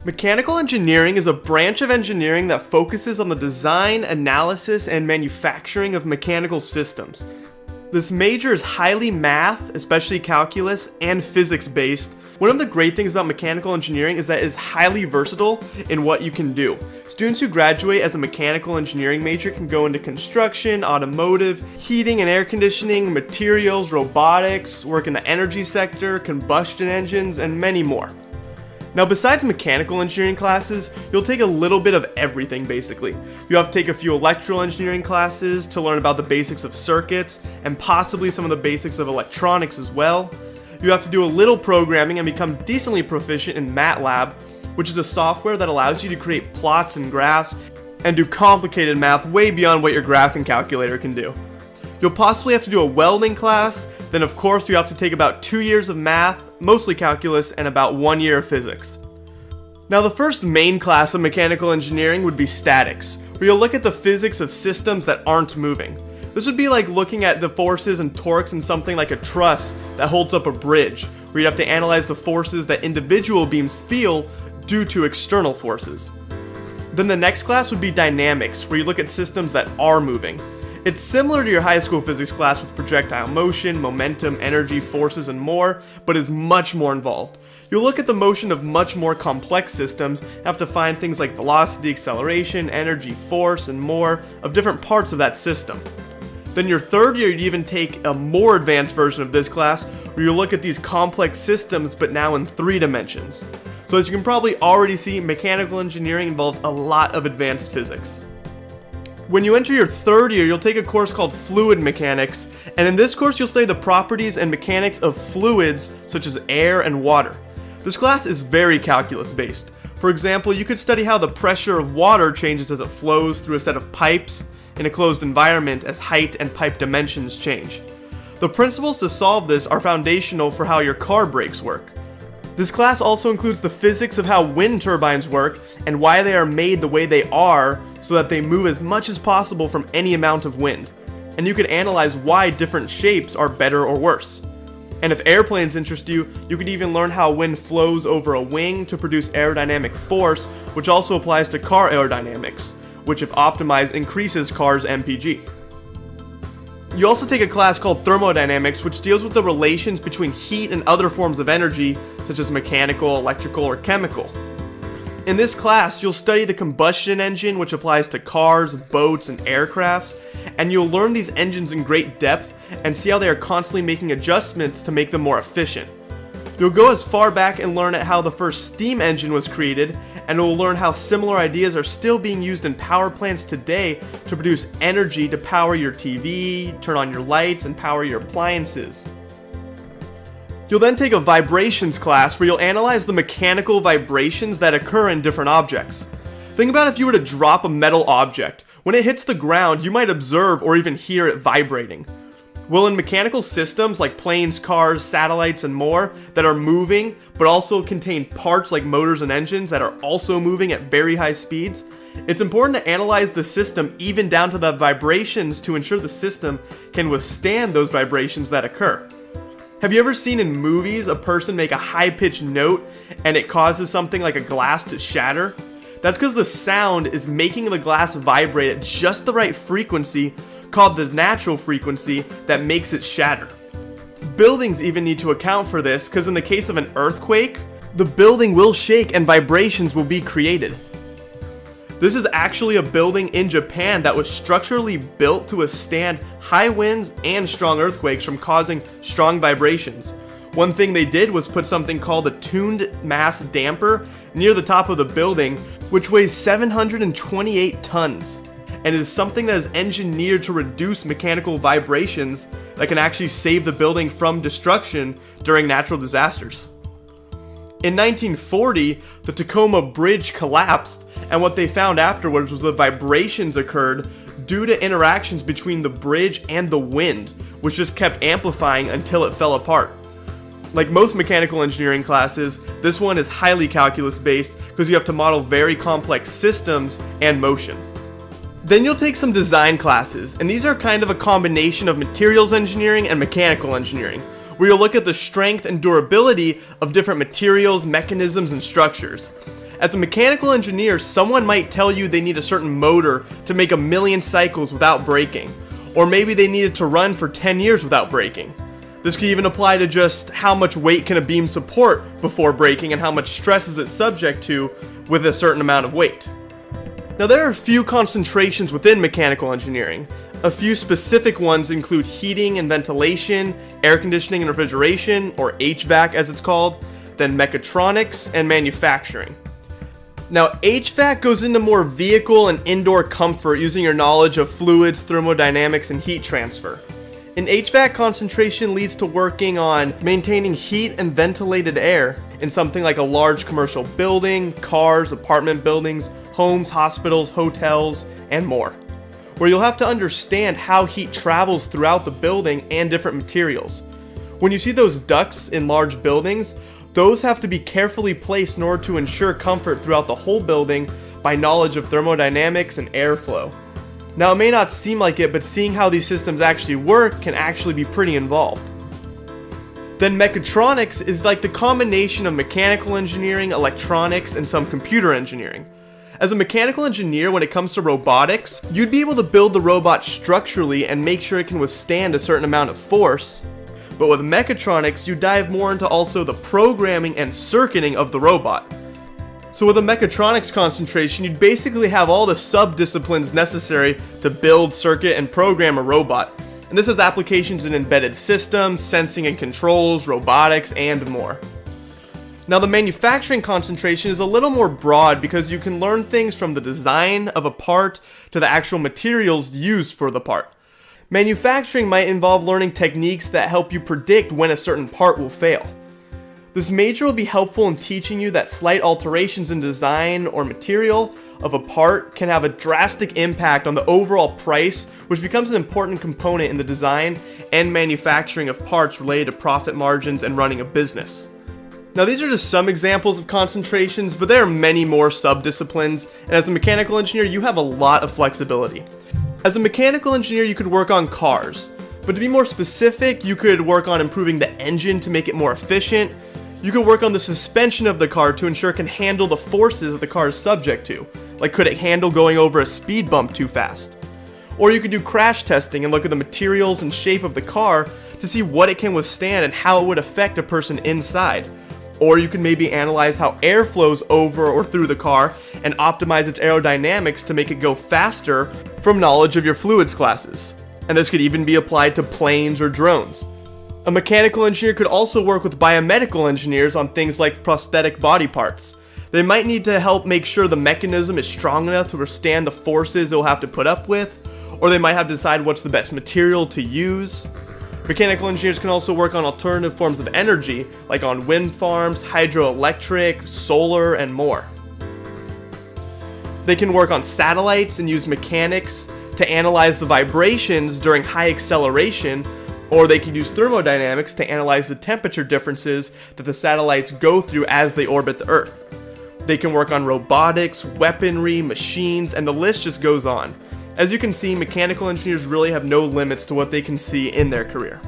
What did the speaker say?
Mechanical engineering is a branch of engineering that focuses on the design, analysis, and manufacturing of mechanical systems. This major is highly math, especially calculus, and physics based. One of the great things about mechanical engineering is that it is highly versatile in what you can do. Students who graduate as a mechanical engineering major can go into construction, automotive, heating and air conditioning, materials, robotics, work in the energy sector, combustion engines, and many more. Now, besides mechanical engineering classes, you'll take a little bit of everything basically. You have to take a few electrical engineering classes to learn about the basics of circuits and possibly some of the basics of electronics as well. You have to do a little programming and become decently proficient in MATLAB, which is a software that allows you to create plots and graphs and do complicated math way beyond what your graphing calculator can do. You'll possibly have to do a welding class, then of course you have to take about 2 years of math, mostly calculus, and about 1 year of physics. Now, the first main class of mechanical engineering would be statics, where you'll look at the physics of systems that aren't moving. This would be like looking at the forces and torques in something like a truss that holds up a bridge, where you have to analyze the forces that individual beams feel due to external forces. Then the next class would be dynamics, where you look at systems that are moving. It's similar to your high school physics class with projectile motion, momentum, energy, forces, and more, but is much more involved. You'll look at the motion of much more complex systems, have to find things like velocity, acceleration, energy, force, and more of different parts of that system. Then your third year, you'd even take a more advanced version of this class, where you look at these complex systems, but now in 3 dimensions. So as you can probably already see, mechanical engineering involves a lot of advanced physics. When you enter your third year, you'll take a course called Fluid Mechanics, and in this course you'll study the properties and mechanics of fluids such as air and water. This class is very calculus based. For example, you could study how the pressure of water changes as it flows through a set of pipes in a closed environment as height and pipe dimensions change. The principles to solve this are foundational for how your car brakes work. This class also includes the physics of how wind turbines work and why they are made the way they are so that they move as much as possible from any amount of wind. And you could analyze why different shapes are better or worse. And if airplanes interest you, you could even learn how wind flows over a wing to produce aerodynamic force, which also applies to car aerodynamics, which if optimized increases cars' MPG. You also take a class called Thermodynamics, which deals with the relations between heat and other forms of energy, such as mechanical, electrical, or chemical. In this class, you'll study the combustion engine, which applies to cars, boats, and aircrafts, and you'll learn these engines in great depth and see how they are constantly making adjustments to make them more efficient. You'll go as far back and learn at how the first steam engine was created, and you'll learn how similar ideas are still being used in power plants today to produce energy to power your TV, turn on your lights, and power your appliances. You'll then take a vibrations class where you'll analyze the mechanical vibrations that occur in different objects. Think about if you were to drop a metal object. When it hits the ground, you might observe or even hear it vibrating. Well, in mechanical systems like planes, cars, satellites, and more that are moving but also contain parts like motors and engines that are also moving at very high speeds, it's important to analyze the system even down to the vibrations to ensure the system can withstand those vibrations that occur. Have you ever seen in movies a person make a high-pitched note and it causes something like a glass to shatter? That's because the sound is making the glass vibrate at just the right frequency, called the natural frequency, that makes it shatter. Buildings even need to account for this, because in the case of an earthquake, the building will shake and vibrations will be created. This is actually a building in Japan that was structurally built to withstand high winds and strong earthquakes from causing strong vibrations. One thing they did was put something called a tuned mass damper near the top of the building, which weighs 728 tons. And is something that is engineered to reduce mechanical vibrations that can actually save the building from destruction during natural disasters. In 1940, the Tacoma Bridge collapsed, and what they found afterwards was the vibrations occurred due to interactions between the bridge and the wind, which just kept amplifying until it fell apart. Like most mechanical engineering classes, this one is highly calculus based because you have to model very complex systems and motion. Then you'll take some design classes, and these are kind of a combination of materials engineering and mechanical engineering, where you'll look at the strength and durability of different materials, mechanisms, and structures. As a mechanical engineer, someone might tell you they need a certain motor to make 1,000,000 cycles without braking, or maybe they need it to run for 10 years without braking. This could even apply to just how much weight can a beam support before braking and how much stress is it subject to with a certain amount of weight. Now there are a few concentrations within mechanical engineering. A few specific ones include heating and ventilation, air conditioning and refrigeration, or HVAC as it's called, then mechatronics and manufacturing. Now HVAC goes into more vehicle and indoor comfort using your knowledge of fluids, thermodynamics, and heat transfer. An HVAC concentration leads to working on maintaining heat and ventilated air in something like a large commercial building, cars, apartment buildings, homes, hospitals, hotels, and more, where you'll have to understand how heat travels throughout the building and different materials. When you see those ducts in large buildings, those have to be carefully placed in order to ensure comfort throughout the whole building by knowledge of thermodynamics and airflow. Now it may not seem like it, but seeing how these systems actually work can actually be pretty involved. Then mechatronics is like the combination of mechanical engineering, electronics, and some computer engineering. As a mechanical engineer, when it comes to robotics, you'd be able to build the robot structurally and make sure it can withstand a certain amount of force. But with mechatronics, you dive more into also the programming and circuiting of the robot. So with a mechatronics concentration, you'd basically have all the sub-disciplines necessary to build, circuit, and program a robot. And this has applications in embedded systems, sensing and controls, robotics, and more. Now the manufacturing concentration is a little more broad because you can learn things from the design of a part to the actual materials used for the part. Manufacturing might involve learning techniques that help you predict when a certain part will fail. This major will be helpful in teaching you that slight alterations in design or material of a part can have a drastic impact on the overall price, which becomes an important component in the design and manufacturing of parts related to profit margins and running a business. Now these are just some examples of concentrations, but there are many more sub-disciplines, and as a mechanical engineer you have a lot of flexibility. As a mechanical engineer you could work on cars, but to be more specific, you could work on improving the engine to make it more efficient. You could work on the suspension of the car to ensure it can handle the forces that the car is subject to, like could it handle going over a speed bump too fast? Or you could do crash testing and look at the materials and shape of the car to see what it can withstand and how it would affect a person inside. Or you could maybe analyze how air flows over or through the car and optimize its aerodynamics to make it go faster from knowledge of your fluids classes. And this could even be applied to planes or drones. A mechanical engineer could also work with biomedical engineers on things like prosthetic body parts. They might need to help make sure the mechanism is strong enough to withstand the forces they'll have to put up with, or they might have to decide what's the best material to use. Mechanical engineers can also work on alternative forms of energy, like on wind farms, hydroelectric, solar, and more. They can work on satellites and use mechanics to analyze the vibrations during high acceleration, or they can use thermodynamics to analyze the temperature differences that the satellites go through as they orbit the Earth. They can work on robotics, weaponry, machines, and the list just goes on. As you can see, mechanical engineers really have no limits to what they can see in their career.